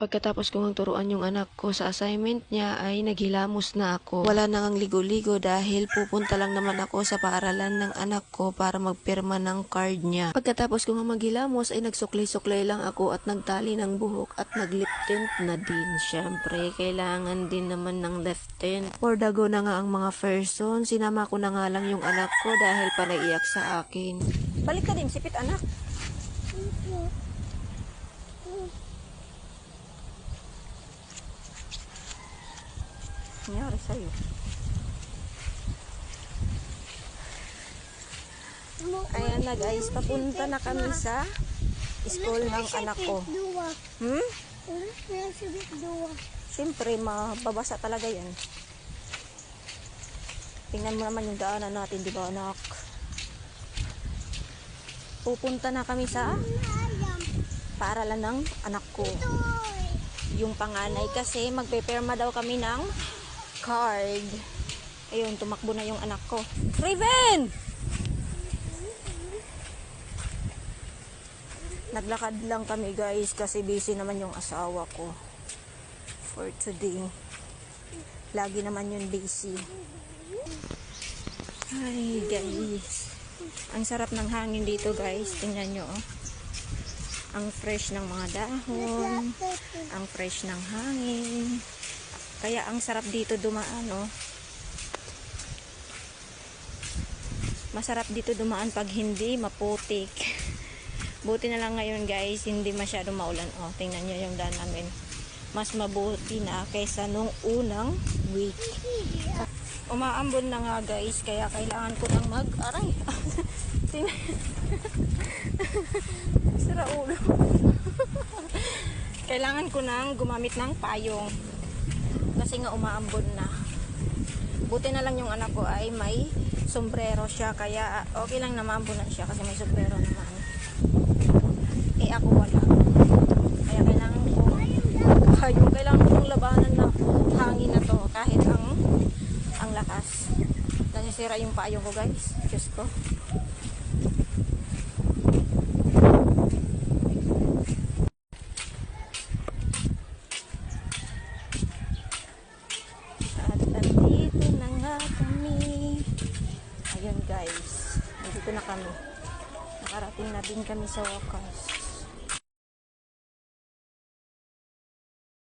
Pagkatapos kong turuan yung anak ko sa assignment niya ay naghilamos na ako. Wala nang ang ligo-ligo dahil pupunta lang naman ako sa paaralan ng anak ko para magpirma ng card niya. Pagkatapos kong maghilamos ay nagsuklay-suklay lang ako at nagtali ng buhok at naglip tint na din. Siyempre, kailangan din naman ng lip tint. For the go na nga ang mga person, sinama ko na nga lang yung anak ko dahil panaiyak sa akin. Balik ka din, sipit anak. Nangyari sa'yo. Ayan na guys, papunta na kami sa school ng anak ko. Siyempre, mababasa talaga yan. Tingnan mo naman yung daanan natin, di ba anak? Pupunta na kami sa paaralan ng anak ko. Yung panganay kasi magpeperma daw kami ng card. Ayun, tumakbo na yung anak ko. Raven! Naglakad lang kami guys kasi busy naman yung asawa ko for today. Lagi naman yun busy. Ay guys, ang sarap ng hangin dito guys. Tingnan nyo oh. Ang fresh ng mga dahon, ang fresh ng hangin. Kaya ang sarap dito dumaan, oh. Masarap dito dumaan pag hindi maputik. Buti na lang ngayon, guys, hindi masyadong maulan. Oh, tingnan niyo yung daan namin. Mas mabuti na kaysa nung unang week. Umaambon na nga, guys, kaya kailangan ko nang mag-aray. Sira ulo. Kailangan ko nang gumamit ng payong. Kasi nga umaambon na. Buti na lang yung anak ko ay may sombrero siya. Kaya okay lang na maambunan siya kasi may sombrero naman. Eh ako wala. Kaya kailangan ko kailangan kong labanan na hangin na to. Kahit ang lakas. Nasisira yung payong ko guys. Diyos ko. Ayun guys, nandito na kami. Nakarating na din kami sa wakas.